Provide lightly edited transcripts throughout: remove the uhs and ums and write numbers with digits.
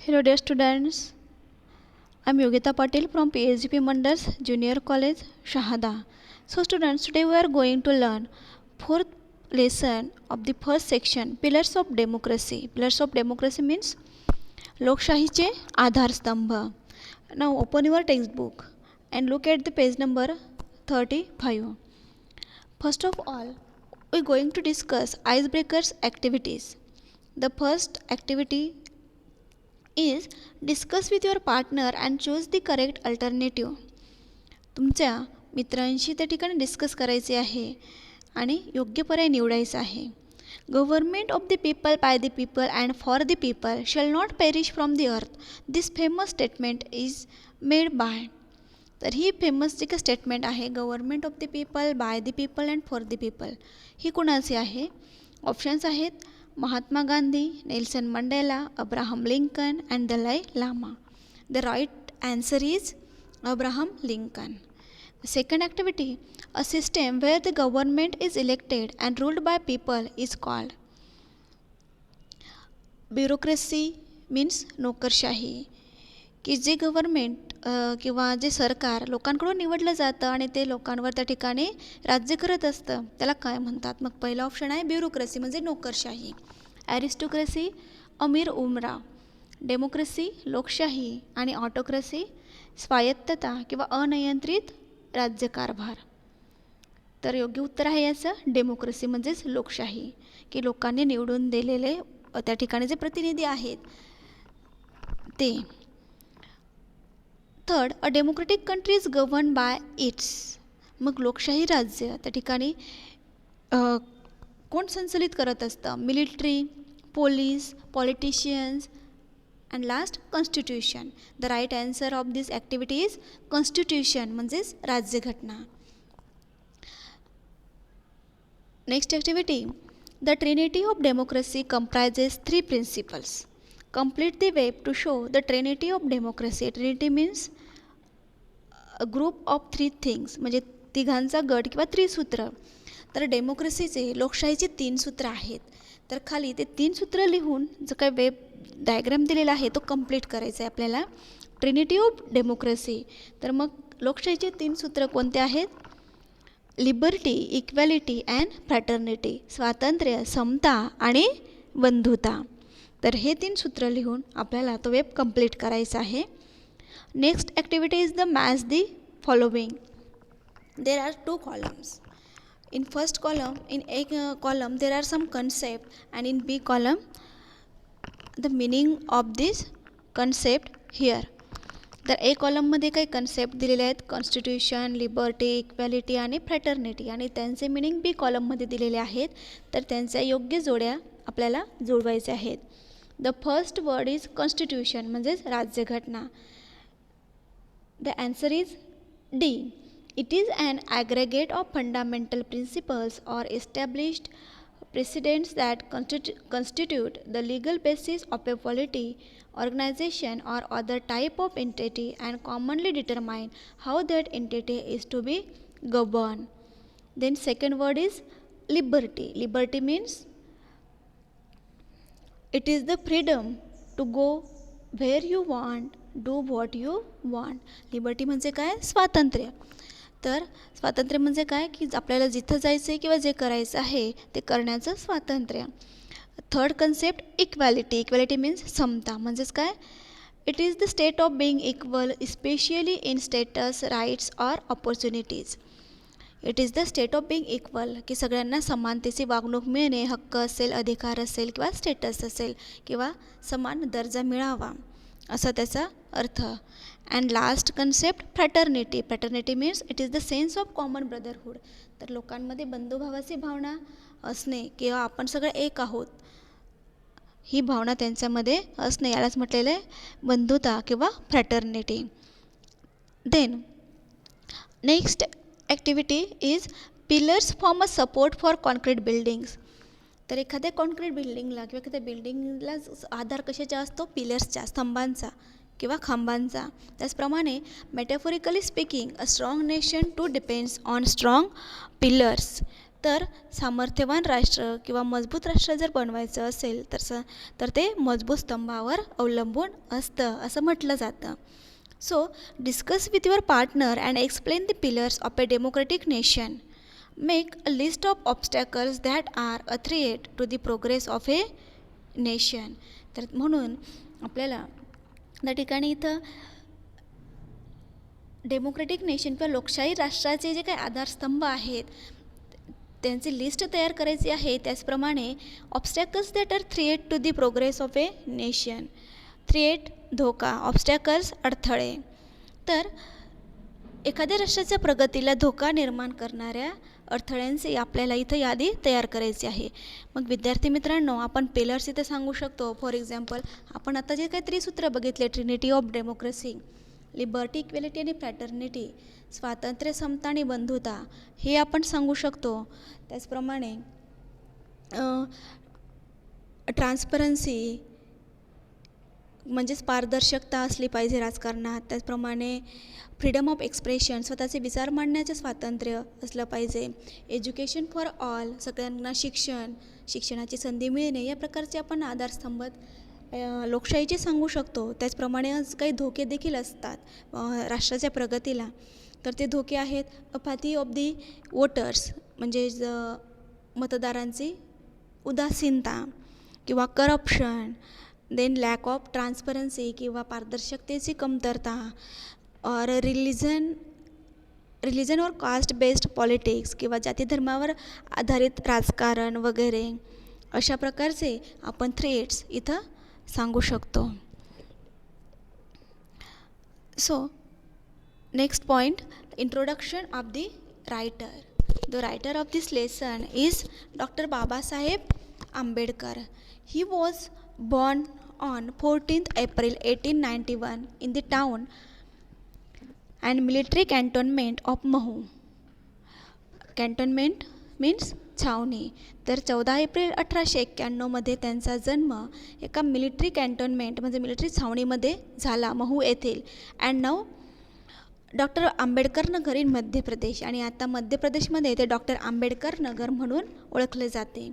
Hello dear students, I am Yogita Patil from PSGP Mandars Junior College, Shahada. So students, today we are going to learn fourth lesson of the first section, Pillars of Democracy. Pillars of Democracy means लोकशाहीचे आधारस्तंभ. Now open your textbook and look at the page number 35. First of all, we are going to discuss icebreakers activities. The first activity is discuss with your partner and choose the correct alternative. तुमच्या मित्रांशी त्या ठिकाणी discuss करायचे आहे आणि योग्य पर्याय निवडायचा आहे. Government of the people by the people and for the people shall not perish from the earth. This famous statement is made by. तर ही फेमस जी काही स्टेटमेंट आहे, government of the people by the people and for the people, ही कुणाची आहे? Options आहेत Mahatma Gandhi, Nelson Mandela, Abraham Lincoln and Dalai Lama. The right answer is Abraham Lincoln. Second activity, a system where the government is elected and ruled by people is called. Bureaucracy means नोकरशाही, की जे government किंवा जे सरकार लोकांकडून निवडलं जातं आणि ते लोकांवर त्या ठिकाणी राज्य करत असतं, त्याला काय म्हणतात? मग पहिला ऑप्शन आहे ब्युरोक्रेसी म्हणजे नोकरशाही. ॲरिस्टोक्रेसी अमीर उमरा, डेमोक्रेसी लोकशाही आणि ऑटोक्रेसी स्वायत्तता किंवा अनियंत्रित राज्यकारभार. तर योग्य उत्तर आहे याचं डेमोक्रेसी म्हणजेच लोकशाही, की लोकांनी निवडून दिलेले त्या ठिकाणी जे प्रतिनिधी आहेत ते. Third, a democratic country is govern by its. मग लोकशाही राज्य त्या ठिकाणी कोण संचलित करत असतं? Military, police, politicians and last constitution. The right answer of this activity is constitution म्हणजेच राज्यघटना. Next activity, the trinity of democracy comprises 3 principles. Complete the web to show the trinity of democracy. Trinity means a group of 3 things, म्हणजे तिघांचा गट किंवा त्रिसूत्र. तर डेमोक्रेसीचे लोकशाहीचे 3 सूत्र आहेत. तर खाली ते 3 सूत्र लिहून जो काही वेब डायग्राम दिलेला आहे तो कंप्लीट करायचा आहे आपल्याला. Trinity of democracy. तर मग लोकशाहीचे 3 सूत्र कोणते आहेत? Liberty, equality and fraternity. स्वातंत्र्य, समता आणि बंधुता. तर हे 3 सूत्र लिहून आपल्याला तो वेब कंप्लीट करायचा आहे. Next activity is the match the following. There are 2 columns. In first column, in A column there are some concept and in B column the meaning of this concept here. तर A कॉलममध्ये काही concept दिलेले आहेत, constitution, liberty, equality आणि fraternity, आणि त्यांचे meaning B कॉलममध्ये दिलेले आहेत. तर त्यांच्या योग्य जोड्या आपल्याला जुळवायच्या आहेत. The first word is constitution म्हणजेच राज्यघटना. The answer is D. It is an aggregate of fundamental principles or established precedents that constitute the legal basis of a polity, organization or other type of entity and commonly determine how that entity is to be governed. Then second word is liberty. Liberty means it is the freedom to go where you want, do what you want. Liberty म्हणजे काय? स्वातंत्र्य. तर स्वातंत्र्य म्हणजे काय? की आपल्याला जिथं जायचं आहे किंवा जे करायचं आहे ते करण्याचं स्वातंत्र्य. Third concept equality. Equality means समता म्हणजेच काय? It is the state of being equal specially in status, rights or opportunities. It is the state of being equal, की सगळ्यांना समानतेची वागणूक मिळणे, हक्क असेल, अधिकार असेल किंवा स्टेटस असेल किंवा समान दर्जा मिळावा असा त्याचा अर्थ. And last concept fraternity. Fraternity means it is the sense of common brotherhood. तर लोकांमध्ये बंधुभावाची भावना असणे किंवा आपण सगळे एक आहोत ही भावना त्यांच्यामध्ये असणे, यालाच म्हटलेलं आहे बंधुता किंवा fraternity. Then next activity is pillars form a support for concrete buildings. तर एखाद्या कॉन्क्रीट बिल्डिंगला किंवा एखाद्या बिल्डिंगला आधार कशाचा असतो? पिलर्सच्या, स्तंभांचा किंवा खांबांचा. त्याचप्रमाणे metaphorically speaking a strong nation to depends on strong pillars. तर सामर्थ्यवान राष्ट्र किंवा मजबूत राष्ट्र जर बनवायचं असेल तर ते मजबूत स्तंभावर अवलंबून असतं असं म्हटलं जातं. So discuss with your partner and explain the pillars of a democratic nation. Make a list of obstacles that are a threat to the progress of a nation. तर म्हणून आपल्याला त्या ठिकाणी इथं डेमोक्रेटिक नेशन किंवा लोकशाही राष्ट्राचे जे काही आधारस्तंभ आहेत त्यांची लिस्ट तयार करायची आहे. त्याचप्रमाणे obstacles that are threat to the progress of a nation. Threat धोका, ऑब्स्टॅकल्स अडथळे. तर एखाद्या राष्ट्राच्या प्रगतीला धोका निर्माण करणाऱ्या अडथळ्यांची आपल्याला इथं यादी तयार करायची आहे. मग विद्यार्थी मित्रांनो, आपण पिलर्स इथं सांगू शकतो. फॉर एक्झाम्पल आपण आता जे काही त्रिसूत्र बघितले, Trinity of democracy, liberty, equality आणि फ्रॅटर्निटी, स्वातंत्र्य, समता आणि बंधुता, हे आपण सांगू शकतो. त्याचप्रमाणे ट्रान्सपरन्सी म्हणजेच पारदर्शकता असली पाहिजे राजकारणात. त्याचप्रमाणे फ्रीडम ऑफ एक्सप्रेशन, स्वतःचे विचार मांडण्याचे स्वातंत्र्य असलं पाहिजे. एज्युकेशन फॉर ऑल, सगळ्यांना शिक्षणाची संधी मिळणे, या प्रकारचे आपण आधारस्तंभ लोकशाहीचे सांगू शकतो. त्याचप्रमाणे काही धोके देखील असतात राष्ट्राच्या प्रगतीला. तर ते धोके आहेत अपाथी ऑफ दी वोटर्स, म्हणजे मतदारांची उदासीनता किंवा corruption, then lack of transparency किंवा पारदर्शकतेची कमतरता, और रिलिजन और कास्ट बेस्ड पॉलिटिक्स किंवा जाती धर्मावर आधारित राजकारण वगैरे, अशा प्रकारचे आपण थ्रेट्स इथं सांगू शकतो. So next point, introduction of the writer. The writer of this lesson is doctor Babasaheb Ambedkar. He was born on 14th April 1891 in the town and military cantonment of Mahou. Cantonment means छावणी. तर 14 April 1891 त्यांचा जन्म एका military cantonment म्हणजे military छावणीमध्ये झाला, महू येथील. And now doctor Ambedkar Nagar in Madhya Pradesh, आणि आता मध्य प्रदेशमध्ये ते डॉक्टर आंबेडकर नगर म्हणून ओळखले जाते.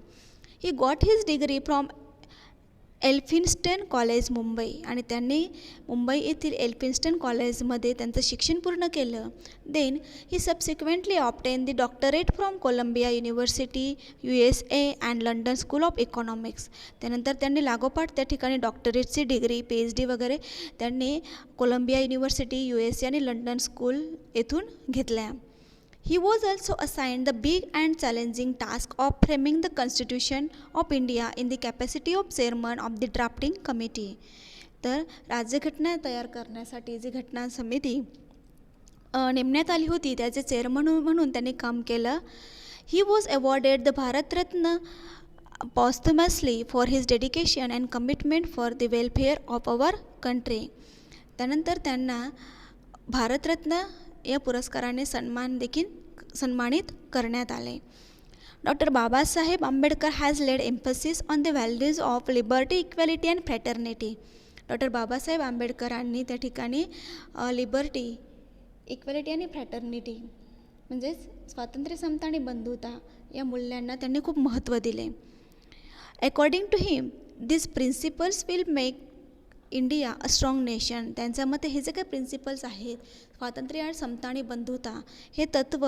He got his degree from Elphinstone college Mumbai, आणि त्यांनी मुंबई येथील एल्फिन्स्टन कॉलेजमध्ये त्यांचं शिक्षण पूर्ण केलं. Then he subsequently obtain the doctorate from Columbia University USA and London School of Economics. त्यानंतर त्यांनी लागोपाठ त्या ठिकाणी डॉक्टरेटची डिग्री, PhD वगैरे त्यांनी कोलंबिया युनिव्हर्सिटी USA आणि लंडन स्कूल येथून घेतल्या. He was also assigned the big and challenging task of framing the Constitution of India in the capacity of chairman of the drafting committee. तर राज्यघटना तयार करण्यासाठी जी घटना समिती नेमण्यात आली होती त्याचे चेअरमन म्हणून त्यांनी काम केलं. He was awarded the Bharat Ratna posthumously for his dedication and commitment for the welfare of our country. त्यानंतर त्यांना भारतरत्न या पुरस्काराने सन्मानित करण्यात आले. Doctor Babasaheb Ambedkar has laid emphasis on the values of liberty, equality and fraternity. Doctor Babasaheb आंबेडकरांनी त्या ठिकाणी लिबर्टी, इक्वॅलिटी आणि फ्रॅटर्निटी म्हणजेच स्वातंत्र्य, समता आणि बंधुता या मूल्यांना त्यांनी खूप महत्त्व दिले. According to him this principles will make India a strong nation. त्यांच्या मते हे जे काही प्रिन्सिपल्स आहेत, स्वातंत्र्य, समता आणि बंधुता, हे तत्त्व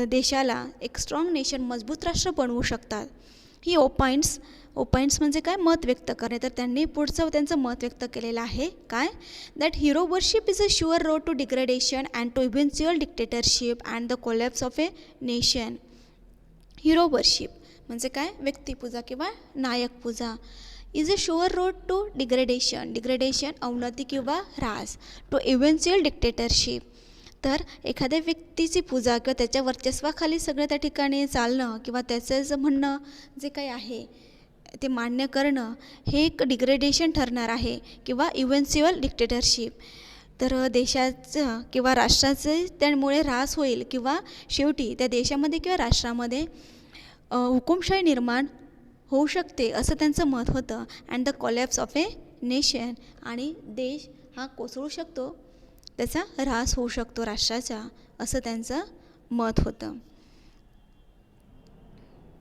देशाला एक स्ट्रॉंग नेशन, मजबूत राष्ट्र बनवू शकतात. ही ओपाइंट्स म्हणजे काय, मत व्यक्त करणे. तर त्यांनी पुढचं त्यांचं मत व्यक्त केलेलं आहे काय, that hero worship is a sure road to degradation and to eventual dictatorship and the collapse of a nation. Hero worship म्हणजे काय, व्यक्तिपूजा किंवा नायकपूजा. Is a sure road to degradation अवनती किंवा ह्रास, टू इव्हेंच्युअल डिक्टेटरशिप. तर एखाद्या व्यक्तीची पूजा किंवा त्याच्या वर्चस्वाखाली सगळं त्या ठिकाणी चालणं किंवा त्याचं जे म्हणणं जे काही आहे ते मान्य करणं, हे एक डिग्रेडेशन ठरणार आहे किंवा इव्हेंच्युअल डिक्टेटरशिप. तर देशाचं किंवा राष्ट्राचे त्यामुळे ह्रास होईल किंवा शेवटी त्या देशामध्ये किंवा राष्ट्रामध्ये हुकुमशाही निर्माण होऊ शकते असं त्यांचं मत होतं. And the collapse of a nation, आणि देश हा कोसळू शकतो, त्याचा ह्रास होऊ शकतो राष्ट्राचा, असं त्यांचं मत होतं.